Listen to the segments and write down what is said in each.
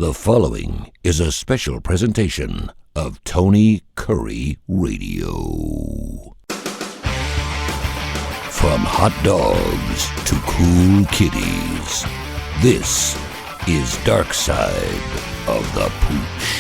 The following is a special presentation of Tony Kurre Radio. From hot dogs to cool kitties, this is Darkside of the Pooch.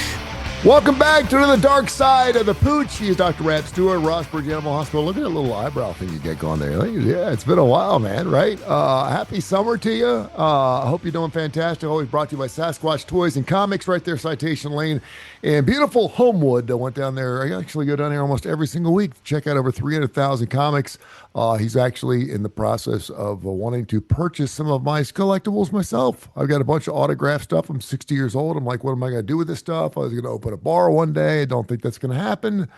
Welcome back to the dark side of the Pooch. He is Dr. Stewart, Rossbridge Animal Hospital. Look at that little eyebrow thing you get going there. Yeah, it's been a while, man, right? Happy summer to you. I hope you're doing fantastic. Always brought to you by Sasquatch Toys and Comics right there, Citation Lane. And beautiful Homewood. I went down there. I actually go down there almost every single week to check out over 300,000 comics. He's actually in the process of wanting to purchase some of my collectibles myself. I've got a bunch of autographed stuff. I'm 60 years old. I'm like, what am I going to do with this stuff? I was going to open a bar one day. I don't think that's going to happen.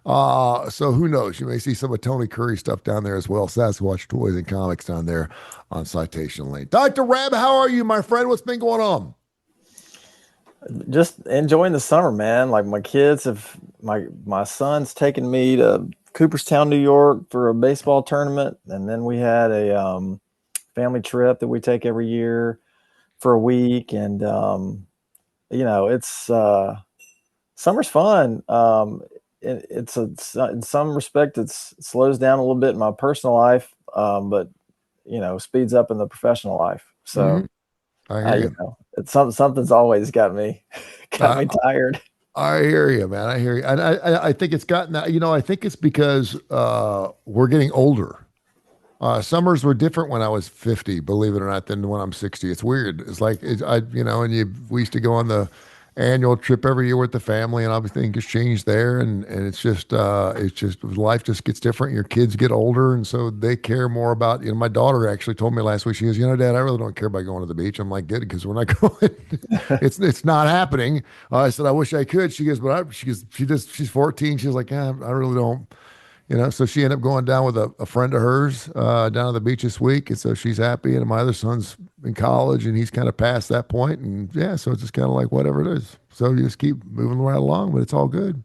So who knows? You may see some of Tony Kurre stuff down there as well. Sasquatch Toys and Comics down there on Citation Lane. Dr. Reb, how are you, my friend? What's been going on? Just enjoying the summer, man. Like my kids have, my son's taken me to Cooperstown, New York for a baseball tournament. And then we had a family trip that we take every year for a week. And, it's summer's fun. In some respect, it slows down a little bit in my personal life, but, speeds up in the professional life. So I hear you. Something's always got me tired. I hear you, man. I hear you. And I think it's gotten that, I think it's because we're getting older. Summers were different when I was 50, believe it or not, than when I'm 60. It's weird. It's like, we used to go on the annual trip every year with the family, and obviously things has changed there. And it's just life just gets different. Your kids get older, and so they care more about, my daughter actually told me last week, she goes, Dad, I really don't care about going to the beach. I'm like, good, because we're not going. it's not happening. I said, I wish I could. She goes, she's 14. She's like, I really don't. So she ended up going down with a friend of hers down to the beach this week. And so she's happy. And my other son's in college and he's kind of past that point. And so it's just kind of like whatever it is. So you just keep moving right along, but it's all good.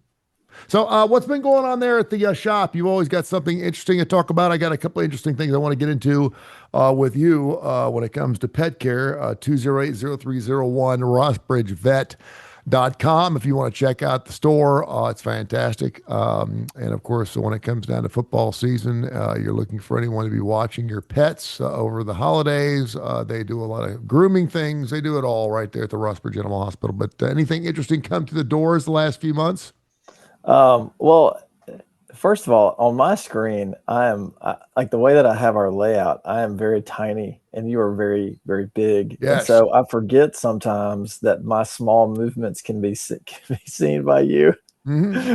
So what's been going on there at the shop? You've always got something interesting to talk about. I got a couple of interesting things I want to get into with you when it comes to pet care. 208-0301 RossbridgeVet.com if you want to check out the store. It's fantastic. And of course, so when it comes down to football season, you're looking for anyone to be watching your pets over the holidays. They do a lot of grooming things. They do it all right there at the Rossbridge Animal Hospital. But anything interesting come to the doors the last few months? Well, first of all, on my screen, I like the way that I have our layout. I am very tiny, and you are very, very big. Yes. And so I forget sometimes that my small movements can be seen by you,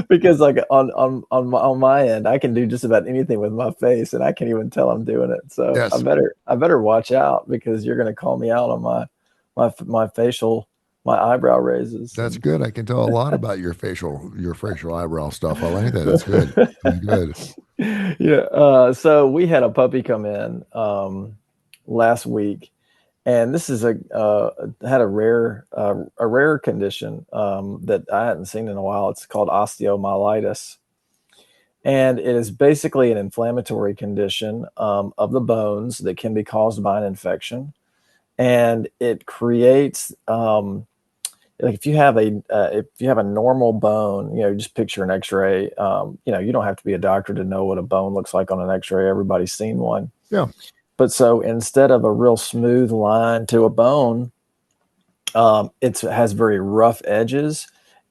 because like on my end, I can do just about anything with my face, and I can't even tell I'm doing it. So yes. I better watch out, because you're going to call me out on my facial. My eyebrow raises. That's good. I can tell a lot about your facial eyebrow stuff. I like that. That's good. That's good. Yeah. So we had a puppy come in last week, and this is had a rare condition that I hadn't seen in a while. It's called osteomyelitis, and it is basically an inflammatory condition of the bones that can be caused by an infection, and it creates. Like if you have a normal bone, just picture an X-ray. You don't have to be a doctor to know what a bone looks like on an X-ray. Everybody's seen one. Yeah. But so instead of a real smooth line to a bone, it has very rough edges,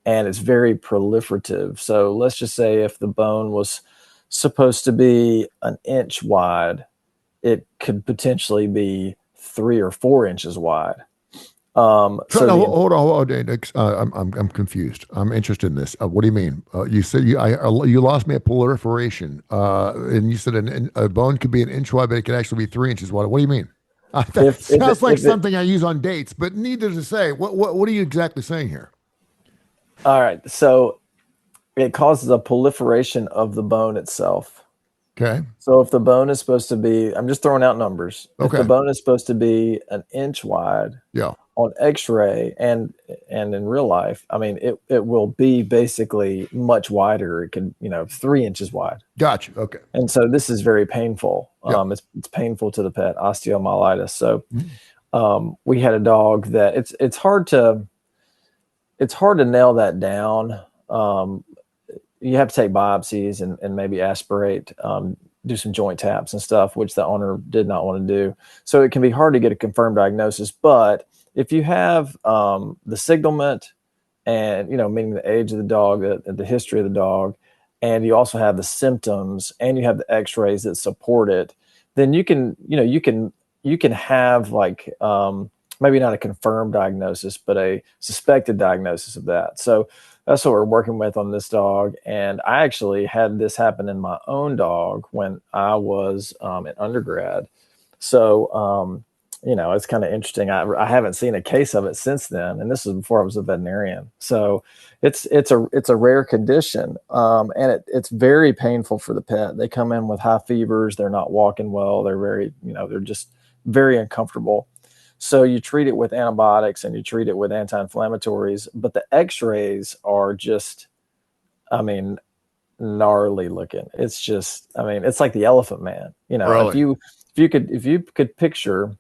and it's very proliferative. So let's just say if the bone was supposed to be an inch wide, it could potentially be 3 or 4 inches wide. Hold on. I'm confused. I'm interested in this. What do you mean? You said you lost me at proliferation, and you said a bone could be an inch wide, but it could actually be 3 inches wide. What do you mean? Sounds like something I use on dates, but needless to say, what are you exactly saying here? All right, so it causes a proliferation of the bone itself. Okay. So if the bone is supposed to be, I'm just throwing out numbers. Okay. If the bone is supposed to be an inch wide, yeah. On X-ray and in real life, I mean, it will be basically much wider. It can, 3 inches wide. Gotcha. Okay. And so this is very painful. Yeah. It's painful to the pet, osteomyelitis. So we had a dog that it's hard to it's hard to nail that down. You have to take biopsies and maybe aspirate, do some joint taps and stuff, which the owner did not want to do. So it can be hard to get a confirmed diagnosis. But if you have the signalment and, meaning the age of the dog, the history of the dog, and you also have the symptoms and you have the x-rays that support it, then you can have like, maybe not a confirmed diagnosis, but a suspected diagnosis of that. So that's what we're working with on this dog. And I actually had this happen in my own dog when I was in undergrad. So, it's kind of interesting. I haven't seen a case of it since then. And this was before I was a veterinarian. So it's a rare condition. And it's very painful for the pet. They come in with high fevers. They're not walking well. They're very, they're just very uncomfortable. So you treat it with antibiotics and you treat it with anti-inflammatories, but the x-rays are just, gnarly looking. It's just, it's like the Elephant Man. Really? If you could picture,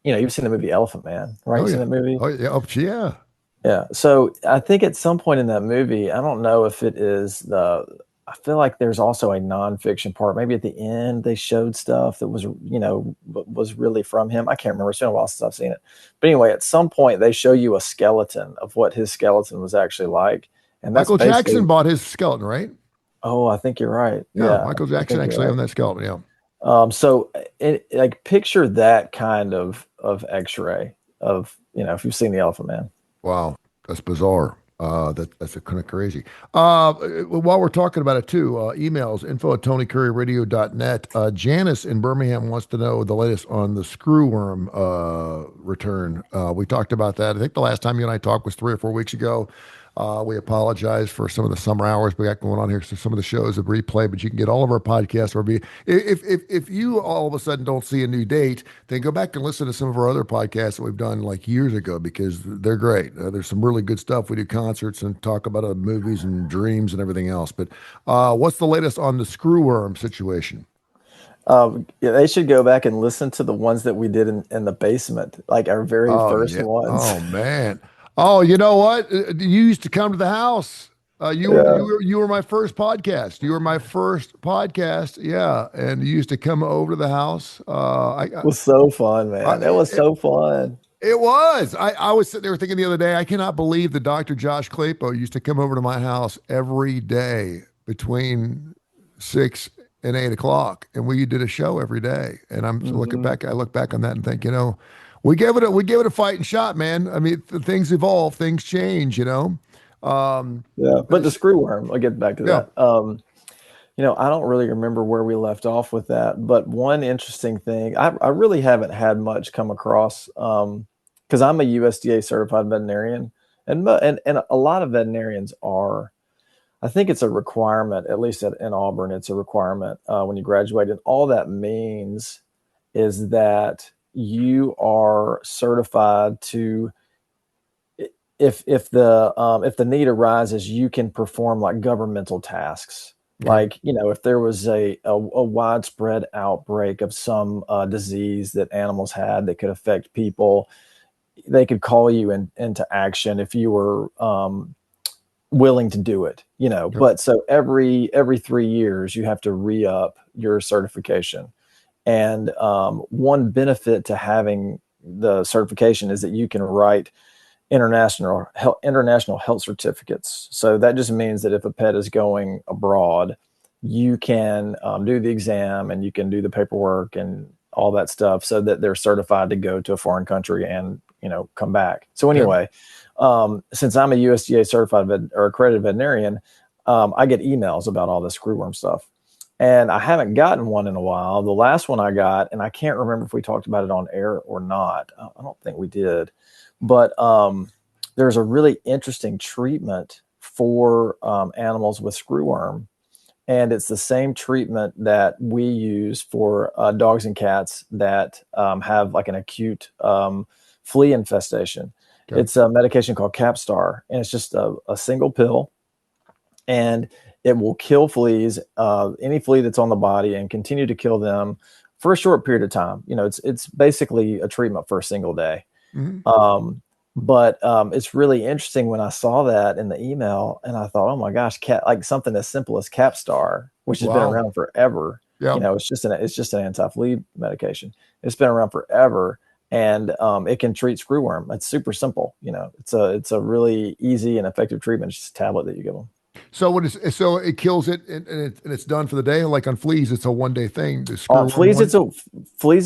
you've seen the movie Elephant Man, right? Oh, You've yeah. seen that movie? Oh, yeah. Oh, yeah. Yeah. So I think at some point in that movie, I don't know if it is I feel like there's also a nonfiction part. Maybe at the end they showed stuff that was, was really from him. I can't remember. It's been a while since I've seen it. But anyway, at some point they show you a skeleton of what his skeleton was actually like. And that's Michael Jackson bought his skeleton, right? Oh, I think you're right. Yeah. Michael Jackson actually owned that skeleton. Yeah. So like picture that kind of x-ray of, if you've seen the Elephant Man. Wow. That's bizarre. That's kind of crazy. While we're talking about it too, emails, info@tonycurryradio.net. Janice in Birmingham wants to know the latest on the screwworm return. We talked about that. I think the last time you and I talked was 3 or 4 weeks ago. We apologize for some of the summer hours we got going on here. So some of the shows have replayed, but you can get all of our podcasts. If you all of a sudden don't see a new date, then go back and listen to some of our other podcasts that we've done like years ago because they're great. There's some really good stuff. We do concerts and talk about movies and dreams and everything else. But what's the latest on the screwworm situation? Yeah, they should go back and listen to the ones that we did in the basement, like our very first ones. Oh man. Oh, you know what? You used to come to the house. You were my first podcast. You were my first podcast. Yeah. And you used to come over to the house. It was so fun, man. It was so fun. It was. I was sitting there thinking the other day, I cannot believe that Dr. Josh Claypo used to come over to my house every day between 6 and 8 o'clock. And we did a show every day. And I'm looking back, I look back on that and think, we gave it a fighting shot, man. I mean, things evolve, things change, Yeah, but the screwworm, I'll get back to that. I don't really remember where we left off with that, but one interesting thing, I really haven't had much come across, because I'm a USDA certified veterinarian, and a lot of veterinarians are. I think it's a requirement, at least in Auburn, it's a requirement when you graduate, and all that means is that you are certified to, if the need arises, you can perform like governmental tasks. Like, if there was a widespread outbreak of some disease that animals had that could affect people, they could call you into action if you were willing to do it, But so every 3 years you have to re-up your certification. And one benefit to having the certification is that you can write international health certificates. So that just means that if a pet is going abroad, you can do the exam and you can do the paperwork and all that stuff so that they're certified to go to a foreign country and, come back. So anyway, since I'm a USDA certified or accredited veterinarian, I get emails about all this screwworm stuff. And I haven't gotten one in a while. The last one I got, and I can't remember if we talked about it on air or not. I don't think we did. But there's a really interesting treatment for animals with screwworm. And it's the same treatment that we use for dogs and cats that have like an acute flea infestation. Okay. It's a medication called Capstar, and it's just a single pill. And it will kill fleas, any flea that's on the body, and continue to kill them for a short period of time. It's basically a treatment for a single day. Mm-hmm. But it's really interesting when I saw that in the email, and I thought, oh my gosh, like something as simple as Capstar, which has been Wow. around forever. Yeah. It's just an anti-flea medication. It's been around forever, and it can treat screwworm. It's super simple. It's a really easy and effective treatment. It's just a tablet that you give them. So so it kills it and it's done for the day. Like on fleas, it's a 1 day thing. The On screwworm fleas, one.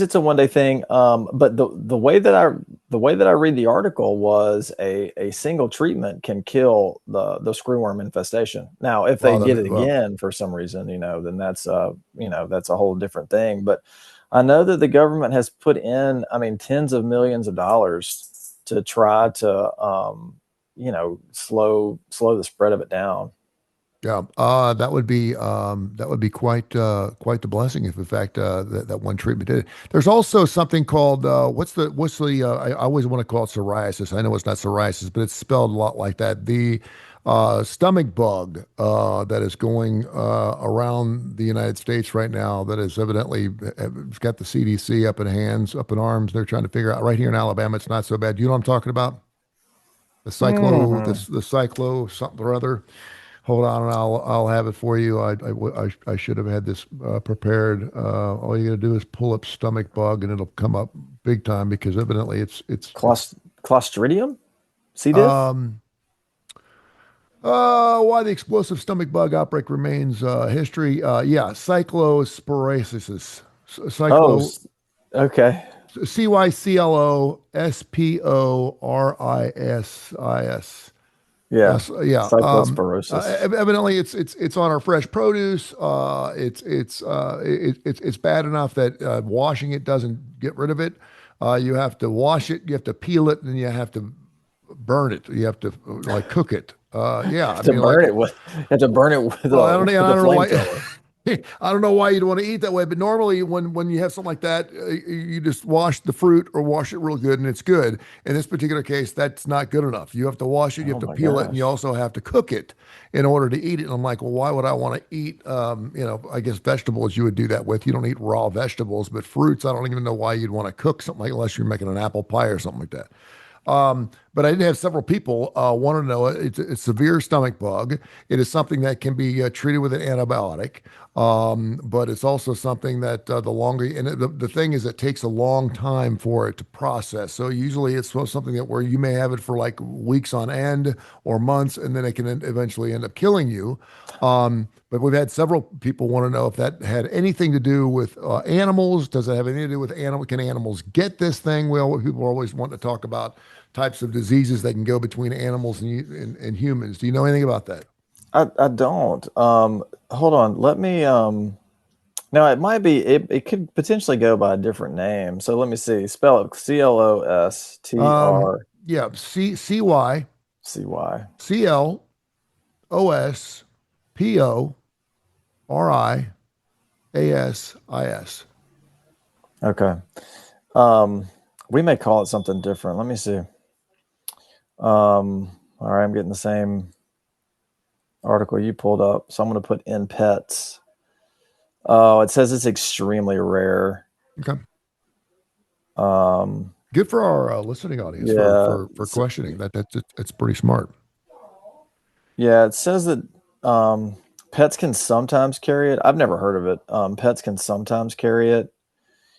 it's a 1 day thing. But the way that I read the article was a single treatment can kill the screwworm infestation. Now, if they Wow, get it again for some reason, then that's that's a whole different thing. But I know that the government has put in, I mean, tens of millions of dollars to try to slow the spread of it down. Yeah, that would be quite the blessing if in fact that one treatment did it. There's also something called I always want to call it psoriasis. I know it's not psoriasis, but it's spelled a lot like that. The stomach bug that is going around the United States right now that is evidently it's got the CDC up in arms. They're trying to figure out right here in Alabama. It's not so bad. You know what I'm talking about? The cyclo something or other. Hold on, and I'll have it for you. I should have had this prepared. All you got to do is pull up stomach bug, and it'll come up big time because evidently it's Clostridium, C. diff. Why the explosive stomach bug outbreak remains history. Yeah, cyclosporiosis. Cyclo. Okay. Cyclosporisis. Yeah. Yeah. Cyclosporosis. Evidently, it's on our fresh produce. It's bad enough that washing it doesn't get rid of it. You have to wash it. You have to peel it, and you have to burn it. You have to like cook it. Yeah. You have to burn it with well, I don't know why. flamethrower. I don't know why you'd want to eat that way, but normally when you have something like that, you just wash the fruit or wash it real good and it's good. In this particular case, that's not good enough. You have to wash it, you have to peel it, and you also have to cook it in order to eat it. And I'm like, well, why would I want to eat, I guess vegetables you would do that with. You don't eat raw vegetables, but fruits, I don't even know why you'd want to cook something like unless you're making an apple pie or something like that. But I did have several people want to know it's a severe stomach bug. It is something that can be treated with an antibiotic, but it's also something that the longer and the thing is it takes a long time for it to process. So usually it's something that where you may have it for like weeks on end or months, and then it can eventually end up killing you. But we've had several people want to know if that had anything to do with animals. Does it have anything to do with animal? Can animals get this thing? Well, people always want to talk about types of diseases that can go between animals and humans. Do you know anything about that? I don't. Hold on. Let me. Now it might be. It could potentially go by a different name. So let me see. Spell it. CLOSTR. Yeah. CY. CY. CLOSPORIASIS. Okay. We may call it something different. Let me see. All right, I'm getting the same article you pulled up, so I'm going to put in pets. Oh, it says it's extremely rare. Okay. Good for our listening audience for questioning that. It's pretty smart. Yeah, it says that pets can sometimes carry it. I've never heard of it. Pets can sometimes carry it.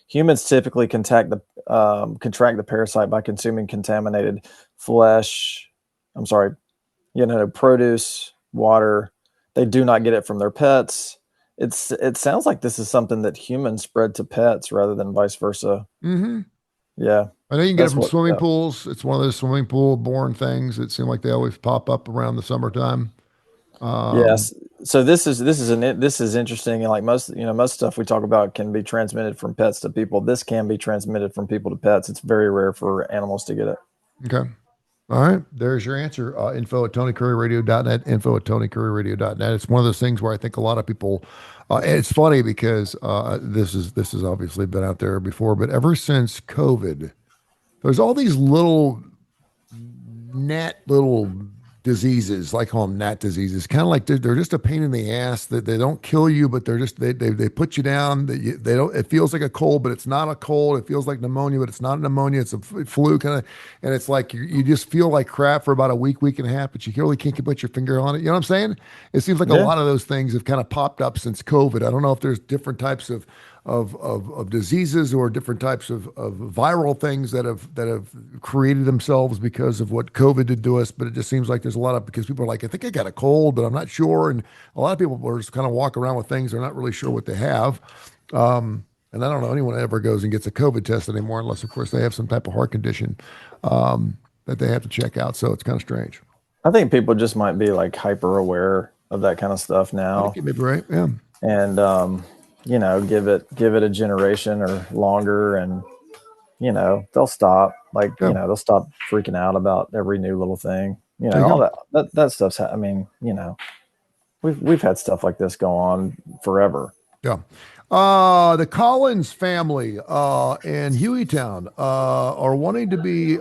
Humans typically contract the parasite by consuming contaminated flesh. Produce, water. They do not get it from their pets. It sounds like this is something that humans spread to pets rather than vice versa. Mm-hmm. Yeah. I know you can get it from swimming pools. It's one of those swimming pool born things that seem like they always pop up around the summertime. Yes. So this is interesting. And like most stuff we talk about can be transmitted from pets to people. This can be transmitted from people to pets. It's very rare for animals to get it. Okay. All right. There's your answer. info@TonyCurryRadio.net, info@TonyCurryRadio.net. It's one of those things where I think a lot of people, and it's funny because this has obviously been out there before, but ever since COVID, there's all these little diseases, like call them gnat diseases, kind of like they're just a pain in the ass. That they don't kill you, but they're just they put you down. They don't. It feels like a cold, but it's not a cold. It feels like pneumonia, but it's not pneumonia. It's a flu kind of, and it's like you just feel like crap for about a week and a half, but you really can't put your finger on it. You know what I'm saying? It seems like a lot of those things have kind of popped up since COVID. I don't know if there's different types of diseases or different types of viral things that have created themselves because of what COVID did to us. But it just seems like there's a lot of, because people are like, I think I got a cold, but I'm not sure. And a lot of people are just kind of walk around with things they're not really sure what they have. And I don't know anyone ever goes and gets a COVID test anymore, unless of course they have some type of heart condition that they have to check out. So it's kind of strange. I think people just might be like hyper aware of that kind of stuff now. Maybe right. Yeah. And, you know, give it a generation or longer, and you know they'll stop. Like you know they'll stop freaking out about every new little thing. You know all that stuff's. I mean, you know, we've had stuff like this go on forever. Yeah. The Collins family in Hueytown are wanting to be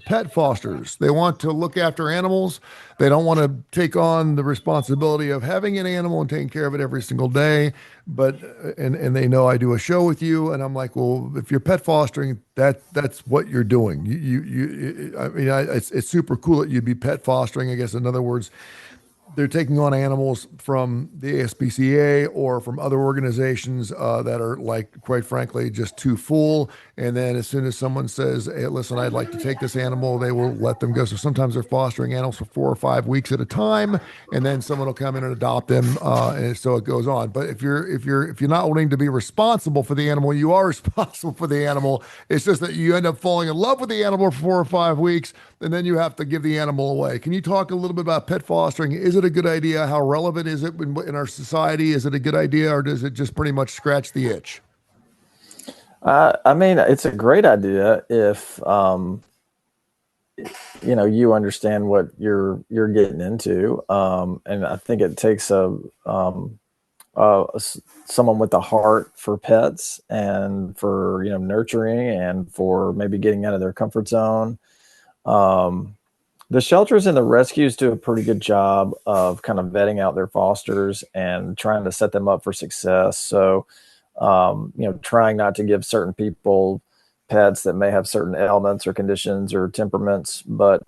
pet fosters. They want to look after animals. They don't want to take on the responsibility of having an animal and taking care of it every single day. But and they know I do a show with you, and I'm like, well, if you're pet fostering, that's what you're doing. I mean, it's super cool that you'd be pet fostering. I guess in other words, they're taking on animals from the ASPCA or from other organizations that are, like, quite frankly, just too full. And then as soon as someone says, hey, listen, I'd like to take this animal, they will let them go. So sometimes they're fostering animals for 4 or 5 weeks at a time, and then someone will come in and adopt them, and so it goes on. But if you're not wanting to be responsible for the animal, you are responsible for the animal. It's just that you end up falling in love with the animal for 4 or 5 weeks, and then you have to give the animal away. Can you talk a little bit about pet fostering? Is it a good idea? How relevant is it in our society? Is it a good idea, or does it just pretty much scratch the itch? I mean, it's a great idea if you know you understand what you're getting into, and I think it takes someone with a heart for pets and for nurturing and for maybe getting out of their comfort zone. The shelters and the rescues do a pretty good job of kind of vetting out their fosters and trying to set them up for success. So, trying not to give certain people pets that may have certain ailments or conditions or temperaments. But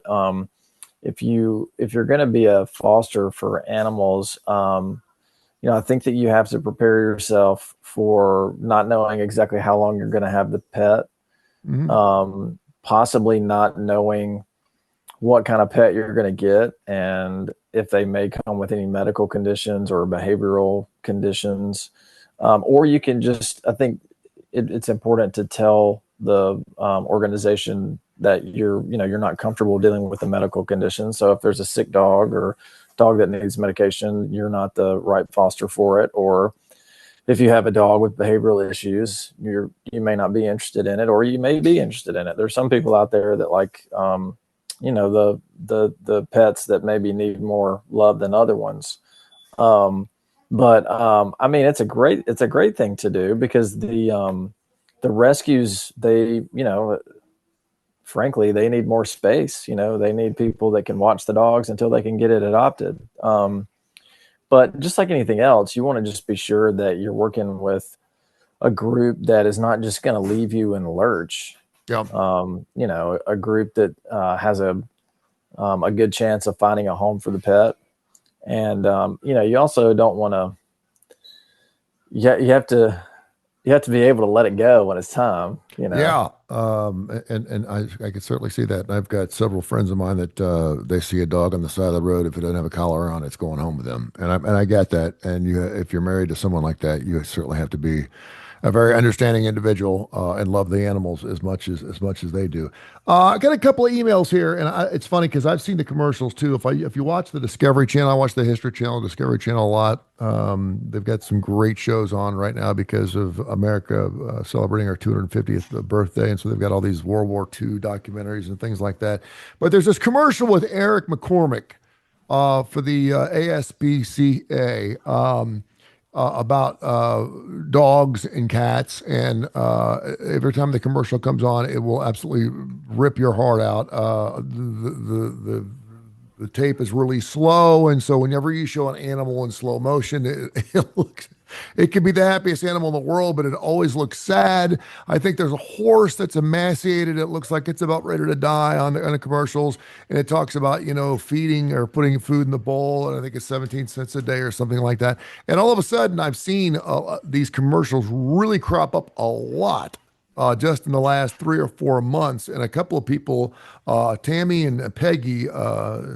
if you're going to be a foster for animals, I think that you have to prepare yourself for not knowing exactly how long you're going to have the pet, possibly not knowing what kind of pet you're going to get, and if they may come with any medical conditions or behavioral conditions, or you can just, I think it's important to tell the organization that you're not comfortable dealing with the medical condition. So if there's a sick dog or dog that needs medication, you're not the right foster for it. Or if you have a dog with behavioral issues, you may not be interested in it, or you may be interested in it. There's some people out there that like, the pets that maybe need more love than other ones. But I mean, it's a great thing to do, because the rescues, they, frankly, they need more space. They need people that can watch the dogs until they can get it adopted. But just like anything else, you want to just be sure that you're working with a group that is not just going to leave you in the lurch. Yeah. A group that has a good chance of finding a home for the pet. And, you also don't want to, you have to be able to let it go when it's time, Yeah. And I could certainly see that. And I've got several friends of mine that they see a dog on the side of the road. If it doesn't have a collar on, it's going home with them. And I get that. And if you're married to someone like that, you certainly have to be a very understanding individual and love the animals as much as they do. I got a couple of emails here, and it's funny because I've seen the commercials too. If you watch the Discovery Channel, I watch the History Channel, Discovery Channel a lot. They've got some great shows on right now because of America celebrating our 250th birthday, and so they've got all these World War II documentaries and things like that. But there's this commercial with Eric McCormick for the ASPCA. About dogs and cats, and every time the commercial comes on, it will absolutely rip your heart out. The the tape is really slow, and so whenever you show an animal in slow motion, it looks. It could be the happiest animal in the world, but it always looks sad. I think there's a horse that's emaciated. It looks like it's about ready to die on the commercials, and it talks about feeding or putting food in the bowl, and I think it's 17 cents a day or something like that. And all of a sudden, I've seen these commercials really crop up a lot just in the last 3 or 4 months. And a couple of people, Tammy and Peggy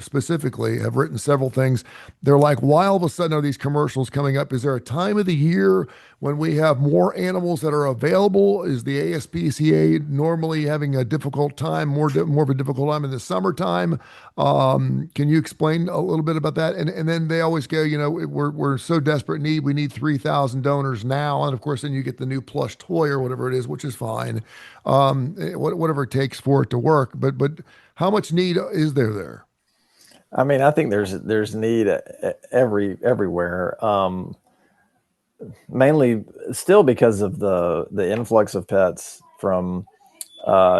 specifically, have written several things. They're like, why all of a sudden are these commercials coming up? Is there a time of the year when we have more animals that are available? Is the ASPCA normally having a difficult time, more of a difficult time in the summertime? Can you explain a little bit about that? And then they always go, we're so desperate need. We need 3,000 donors now. And of course, then you get the new plush toy or whatever it is, which is fine. Whatever it takes for it to work. But how much need is there? I mean, I think there's need everywhere. Mainly still because of the influx of pets from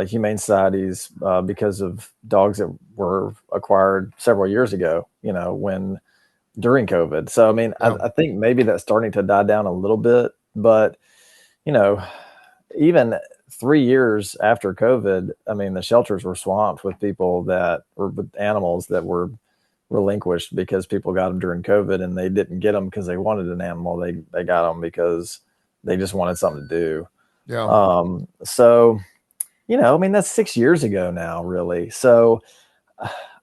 humane societies, because of dogs that were acquired several years ago, during COVID. So, I mean, I think maybe that's starting to die down a little bit, but, even 3 years after COVID, I mean, the shelters were swamped with people with animals that were relinquished because people got them during COVID, and they didn't get them because they wanted an animal. They got them because they just wanted something to do. Yeah. So, I mean, that's 6 years ago now, really. So,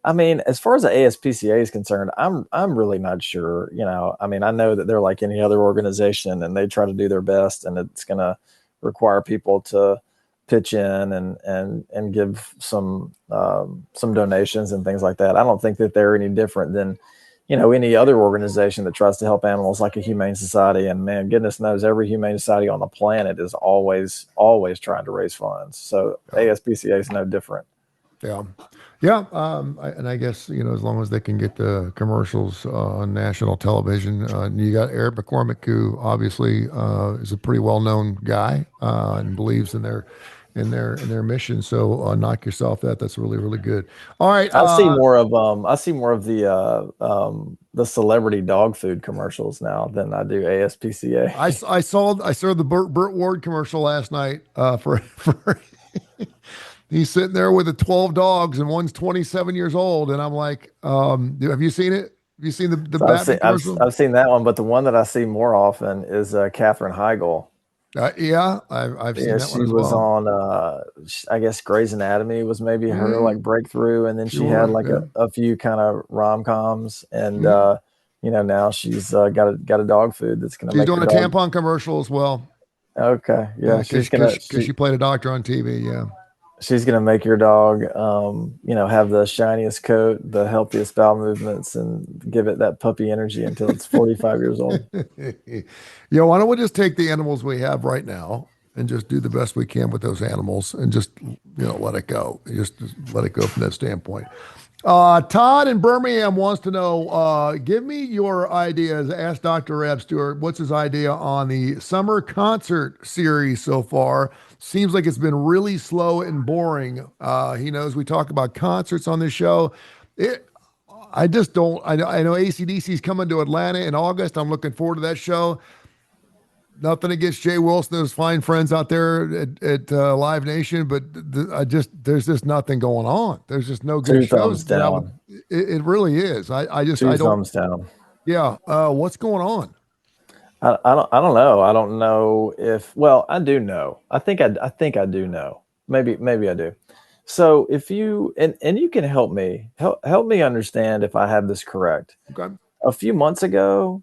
I mean, as far as the ASPCA is concerned, I'm really not sure. I mean, I know that they're like any other organization, and they try to do their best, and it's going to require people to pitch in and give some donations and things like that. I don't think that they're any different than, any other organization that tries to help animals, like a humane society. And man, goodness knows every humane society on the planet is always trying to raise funds. So ASPCA is no different. Yeah. Yeah. And I guess, as long as they can get the commercials on national television, you got Eric McCormick, who obviously is a pretty well-known guy and believes in their mission. So knock yourself that. That's really, really good. All right. I see more of the celebrity dog food commercials now than I do ASPCA. I saw the Burt Ward commercial last night for he's sitting there with the 12 dogs, and one's 27 years old. And I'm like, have you seen it? Have you seen the Batman commercial? I've seen that one, but the one that I see more often is Katherine Heigl. Yeah, I've seen that she one as was well. on, I guess Grey's Anatomy was maybe her like breakthrough, and then she had like a few kind of rom-coms, and now she's got a dog food that's gonna. She's doing a tampon commercial as well. Okay, yeah, because she played a doctor on TV. Yeah. She's going to make your dog, have the shiniest coat, the healthiest bowel movements, and give it that puppy energy until it's 45 years old. Why don't we just take the animals we have right now and just do the best we can with those animals and just, let it go. Just let it go from that standpoint. Todd in Birmingham wants to know, give me your ideas. Ask Dr. Rab Stewart, what's his idea on the summer concert series so far? Seems like it's been really slow and boring. He knows we talk about concerts on this show. I just don't. I know AC/DC is coming to Atlanta in August. I'm looking forward to that show. Nothing against Jay Wilson, those fine friends out there at Live Nation, but there's just nothing going on. There's just no good shows. Down. It really is. I don't. Thumbs down. Yeah. What's going on? I don't know. I don't know if. Well, I do know. I think I do know. Maybe I do. So if you and you can help me understand if I have this correct. Okay. A few months ago,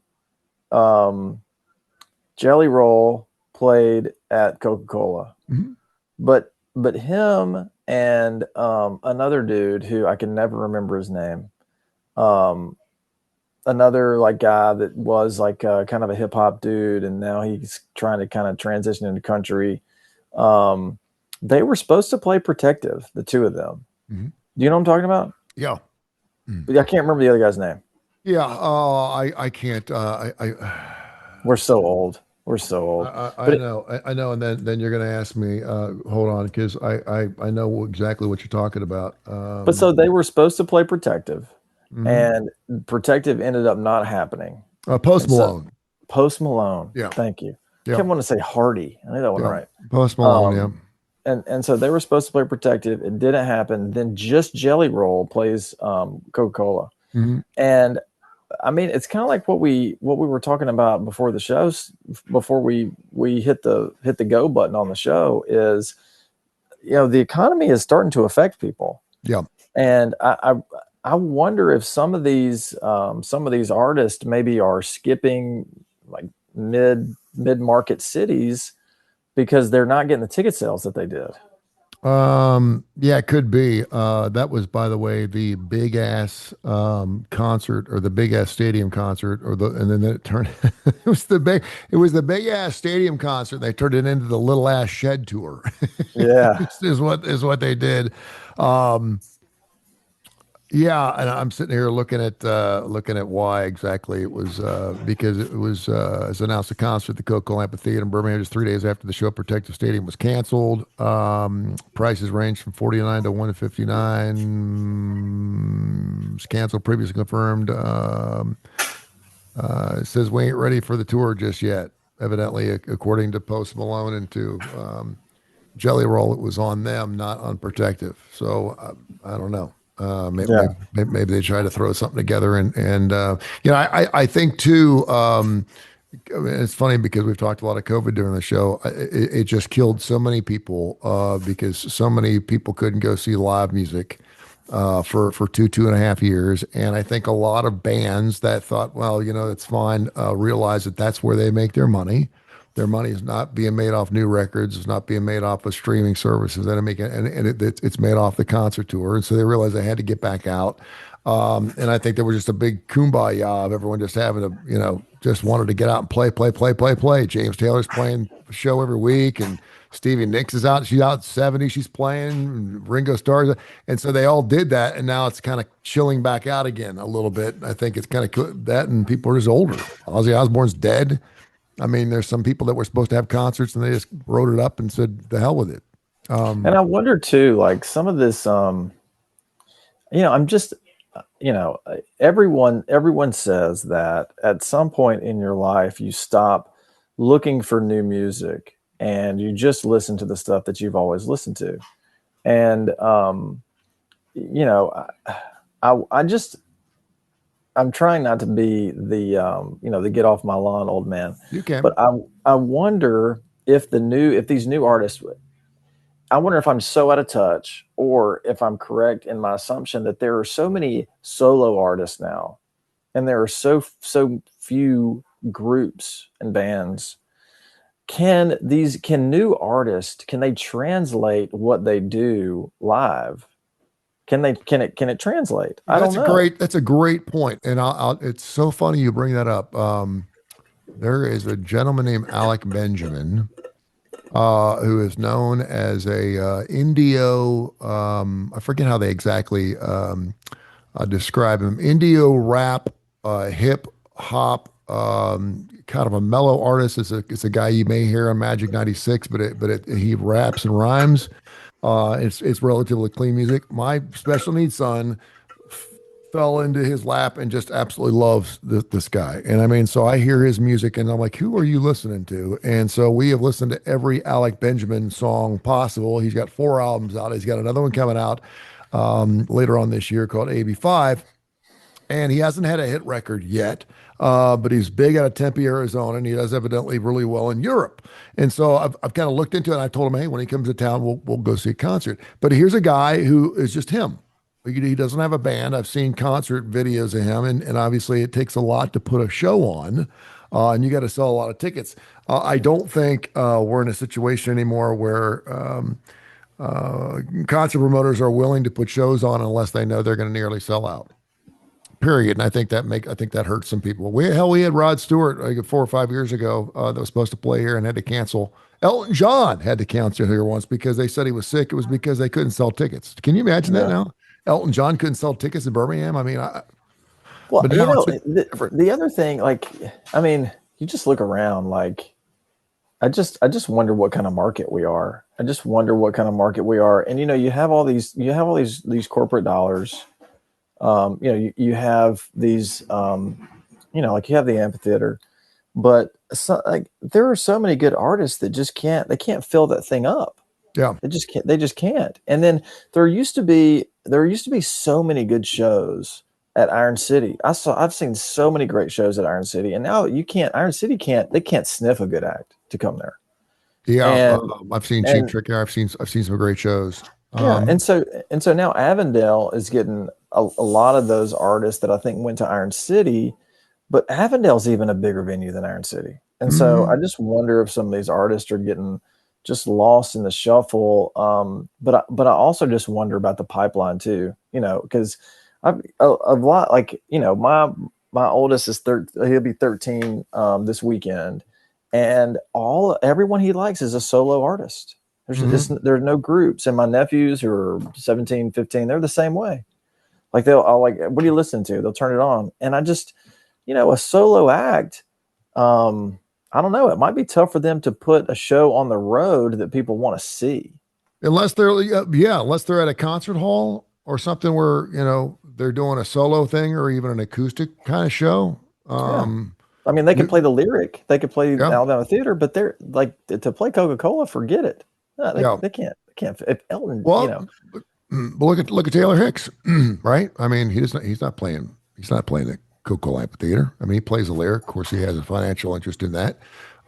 Jelly Roll played at Coca-Cola, but him and another dude who I can never remember his name. Another like guy that was like kind of a hip hop dude, and now he's trying to kind of transition into country. They were supposed to play Protective, the two of them. Do you know what I'm talking about? Yeah. But I can't remember the other guy's name. Yeah. I can't. We're so old. We're so old. I know. And then you're going to ask me, hold on, because I know exactly what you're talking about. But so they were supposed to play Protective. and Protective ended up not happening. Post Malone. Post Malone. Yeah. Thank you. Yeah. I kept wanting to say Hardy. I knew that one right. Post Malone, And so they were supposed to play Protective. It didn't happen. Then just Jelly Roll plays Coca-Cola. And I mean, it's kind of like what we were talking about before the shows, before we hit the go button on the show is, the economy is starting to affect people. Yeah. And I wonder if some of these artists maybe are skipping like mid-market cities because they're not getting the ticket sales that they did. Yeah, it could be. That was, by the way, the big ass concert, or the big ass stadium concert, and then it turned it was the big ass stadium concert. They turned it into the little ass shed tour. Yeah. is what they did. Yeah, and I'm sitting here looking at why exactly it was, because it was as announced the concert at the Coca-Cola Amphitheater in Birmingham just 3 days after the show. Protective Stadium was canceled. Prices ranged from $49 to $159. Was canceled. Previously confirmed. It says we ain't ready for the tour just yet. Evidently, according to Post Malone and to Jelly Roll, it was on them, not on Protective. So I don't know. Maybe they try to throw something together, and I think too. It's funny because we've talked a lot of COVID during the show. It just killed so many people because so many people couldn't go see live music for 2.5 years, and I think a lot of bands that thought, well, it's fine, realize that that's where they make their money. Their money is not being made off new records. It's not being made off of streaming services. It's made off the concert tour. And so they realized they had to get back out. And I think there was just a big kumbaya of everyone just having to, just wanted to get out and play. James Taylor's playing a show every week, and Stevie Nicks is out. She's out at 70. She's playing. Ringo Starr's. And so they all did that. And now it's kind of chilling back out again a little bit. I think it's kind of that, and people are just older. Ozzy Osbourne's dead. I mean, there's some people that were supposed to have concerts and they just wrote it up and said, the hell with it. And I wonder too, like some of this, I'm just, everyone says that at some point in your life, you stop looking for new music and you just listen to the stuff that you've always listened to. And, I'm trying not to be the get off my lawn old man. You can, but I wonder if these new artists, I wonder if I'm so out of touch, or if I'm correct in my assumption that there are so many solo artists now, and there are so few groups and bands. Can new artists, can they translate what they do live? Can it translate? I don't know. That's a great point. And it's so funny you bring that up. There is a gentleman named Alec Benjamin, who is known as a Indio. I forget how they exactly describe him. Indio rap, hip hop, kind of a mellow artist. It's a guy you may hear on Magic 96, but he raps and rhymes. It's relatively clean music. My special needs son fell into his lap and just absolutely loves this guy. And I mean, so I hear his music and I'm like, who are you listening to? And so we have listened to every Alec Benjamin song possible. He's got 4 albums out. He's got another one coming out later on this year called AB5. And he hasn't had a hit record yet, but he's big out of Tempe, Arizona, and he does evidently really well in Europe. And so I've kind of looked into it, and I told him, hey, when he comes to town, we'll go see a concert. But here's a guy who is just him. He doesn't have a band. I've seen concert videos of him, and obviously it takes a lot to put a show on, and you got to sell a lot of tickets. I don't think we're in a situation anymore where concert promoters are willing to put shows on unless they know they're going to nearly sell out. Period. And I think that hurts some people. We had Rod Stewart like 4 or 5 years ago that was supposed to play here and had to cancel. Elton John had to cancel here once because they said he was sick. It was because they couldn't sell tickets. Can you imagine that now? Elton John couldn't sell tickets in Birmingham. I mean, the other thing, like, I mean, you just look around, like, I just wonder what kind of market we are. And you have all these corporate dollars. You have these, like you have the amphitheater, but like there are so many good artists that they can't fill that thing up. Yeah. They just can't. And then there used to be so many good shows at Iron City. I've seen so many great shows at Iron City, and now Iron City can't sniff a good act to come there. Yeah. And I've seen Cheap Trick. I've seen some great shows. yeah, and so now Avondale is getting a lot of those artists that I think went to Iron City, but Avondale's even a bigger venue than Iron City. And so I just wonder if some of these artists are getting just lost in the shuffle. But I also just wonder about the pipeline too, because I've a lot, like, my oldest is he'll be 13 this weekend, and everyone he likes is a solo artist. There's no groups, and my nephews who are 17, 15, they're the same way. Like I'll like, what do you listen to? They'll turn it on, and I just, a solo act. I don't know. It might be tough for them to put a show on the road that people want to see, unless they're at a concert hall or something where they're doing a solo thing or even an acoustic kind of show. I mean, they could play the Lyric, they could play Alabama Theater, but they're like, to play Coca-Cola, forget it. No, they can't. If Elton, but look at Taylor Hicks, right? I mean, he's not playing the Coca-Cola Amphitheater. I mean, he plays the Lyric. Of course, he has a financial interest in that.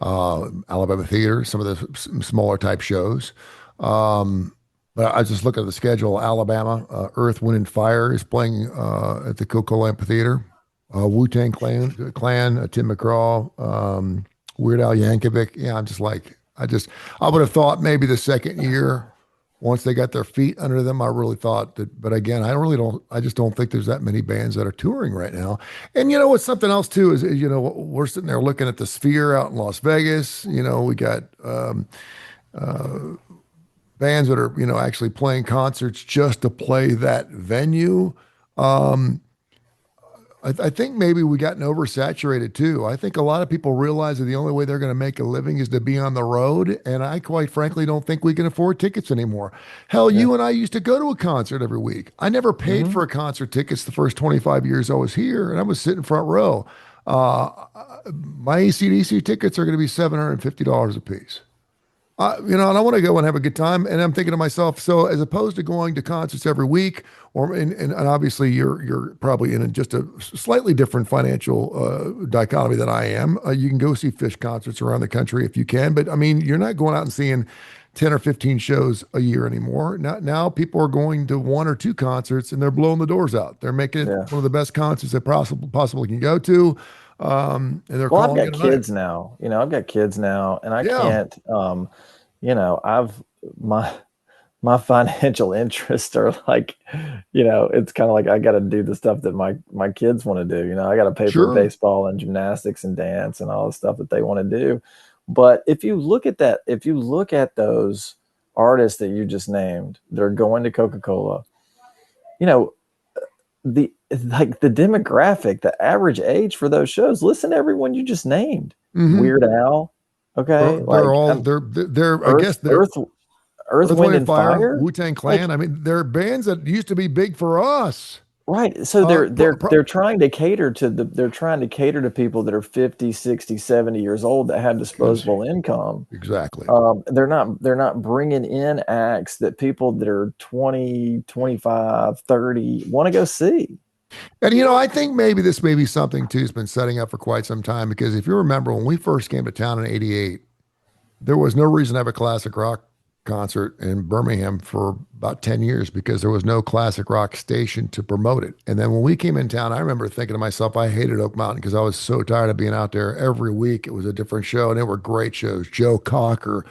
Alabama Theater, some of the smaller type shows. But I just look at the schedule. Alabama, Earth, Wind, and Fire is playing at the Coca-Cola Amphitheater. Wu-Tang Clan, Tim McGraw, Weird Al Yankovic. Yeah, I'm just like, I would have thought maybe the second year, once they got their feet under them, I really thought that. But again, I just don't think there's that many bands that are touring right now. And what's something else too is, we're sitting there looking at the Sphere out in Las Vegas. We got bands that are, actually playing concerts just to play that venue. I think maybe we gotten oversaturated too. I think a lot of people realize that the only way they're going to make a living is to be on the road. And I quite frankly don't think we can afford tickets anymore. Hell, you and I used to go to a concert every week. I never paid for a concert tickets the first 25 years I was here, and I was sitting front row. My AC/DC tickets are going to be $750 a piece. And I want to go and have a good time. And I'm thinking to myself, so as opposed to going to concerts every week, and obviously you're probably in just a slightly different financial dichotomy than I am. You can go see Fish concerts around the country if you can, but I mean, you're not going out and seeing 10 or 15 shows a year anymore. Now people are going to one or two concerts and they're blowing the doors out. They're making it one of the best concerts they possibly can go to. And they're calling I've got kids now. I've got kids now, and I can't. My financial interests are like, it's kind of like I got to do the stuff that my kids want to do. I got to pay for baseball and gymnastics and dance and all the stuff that they want to do. But if you look at those artists that you just named, they're going to Coca-Cola. The demographic, the average age for those shows, listen to everyone you just named. Weird Al. Okay. Earth, Wind, and Fire, Wu-Tang Clan. I mean, they're bands that used to be big for us. Right. So they're trying to cater to people that are 50, 60, 70 years old that have disposable income. Exactly. They're not bringing in acts that people that are 20, 25, 30 want to go see. And, I think maybe this may be something too has been setting up for quite some time, because if you remember when we first came to town in '88, there was no reason to have a classic rock concert in Birmingham for about 10 years because there was no classic rock station to promote it. And then when we came in town, I remember thinking to myself, I hated Oak Mountain because I was so tired of being out there every week. It was a different show, and they were great shows. Joe Cocker,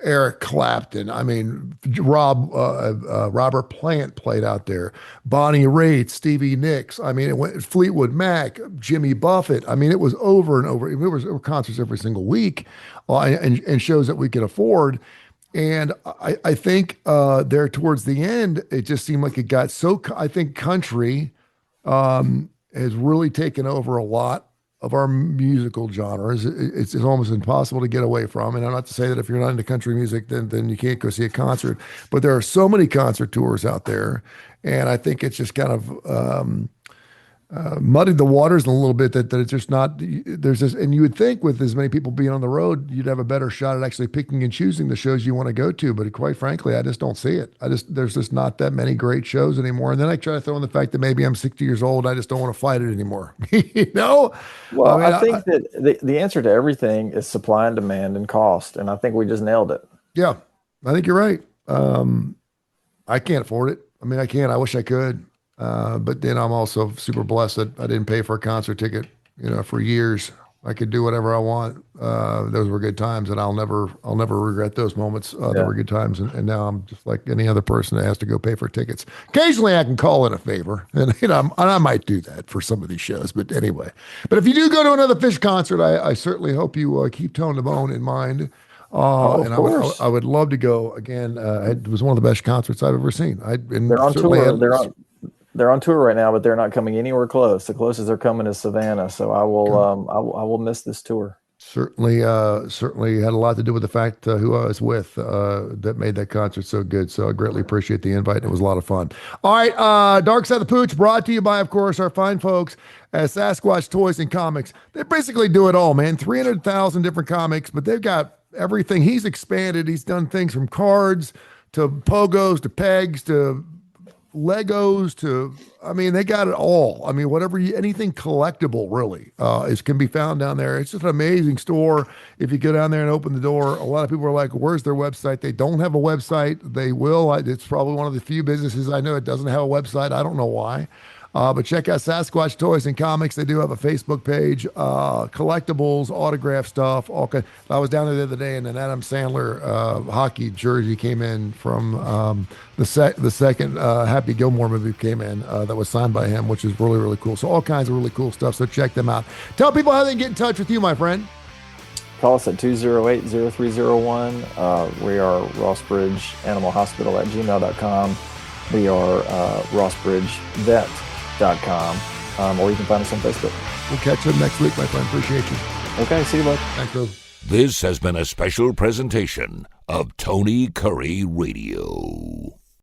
Eric Clapton. I mean, Robert Plant played out there. Bonnie Raitt, Stevie Nicks. I mean, it went Fleetwood Mac, Jimmy Buffett. I mean, it was over and over. There were concerts every single week, and shows that we could afford. And I think there towards the end, it just seemed like it got so. I think country has really taken over a lot of our musical genres. It's almost impossible to get away from. And I'm not to say that if you're not into country music, then you can't go see a concert. But there are so many concert tours out there, and I think it's just kind of muddied the waters a little bit that it's just not there's this, and you would think with as many people being on the road you'd have a better shot at actually picking and choosing the shows you want to go to, but quite frankly I just don't see it. There's just not that many great shows anymore, and then I try to throw in the fact that maybe I'm 60 years old, I just don't want to fight it anymore. Well, I think that the answer to everything is supply and demand and cost, and I think we just nailed it. Yeah, I think you're right. I can't afford it. I mean, I can't. I wish I could. But then I'm also super blessed that I didn't pay for a concert ticket, for years. I could do whatever I want. Those were good times, and I'll never regret those moments. They were good times, and now I'm just like any other person that has to go pay for tickets. Occasionally, I can call in a favor, and I might do that for some of these shows. But anyway, but if you do go to another Fish concert, I certainly hope you keep Tone the Bone in mind. And I would love to go again. It was one of the best concerts I've ever seen. They're on tour. They're on tour right now, but they're not coming anywhere close. The closest they're coming is Savannah. So I will miss this tour. Certainly had a lot to do with the fact who I was with that made that concert so good. So I greatly appreciate the invite. It was a lot of fun. All right, Darkside the Pooch, brought to you by, of course, our fine folks at Sasquatch Toys and Comics. They basically do it all, man. 300,000 different comics, but they've got everything. He's expanded. He's done things from cards to pogos to pegs to Legos they got it all. I mean, anything collectible really can be found down there. It's just an amazing store. If you go down there and open the door, a lot of people are like, where's their website? They don't have a website. They will. It's probably one of the few businesses I know that doesn't have a website. I don't know why. But check out Sasquatch Toys and Comics. They do have a Facebook page, collectibles, autograph stuff. I was down there the other day, and an Adam Sandler hockey jersey came in from the second Happy Gilmore movie came in that was signed by him, which is really, really cool. So all kinds of really cool stuff. So check them out. Tell people how they can get in touch with you, my friend. Call us at 208-0301. We are Rossbridge Animal Hospital at gmail.com. We are rossbridgevet.com. Or you can find us on Facebook. We'll catch you next week, my friend. Appreciate you. Okay, see you, bud. Thanks, bro. This has been a special presentation of Tony Kurre Radio.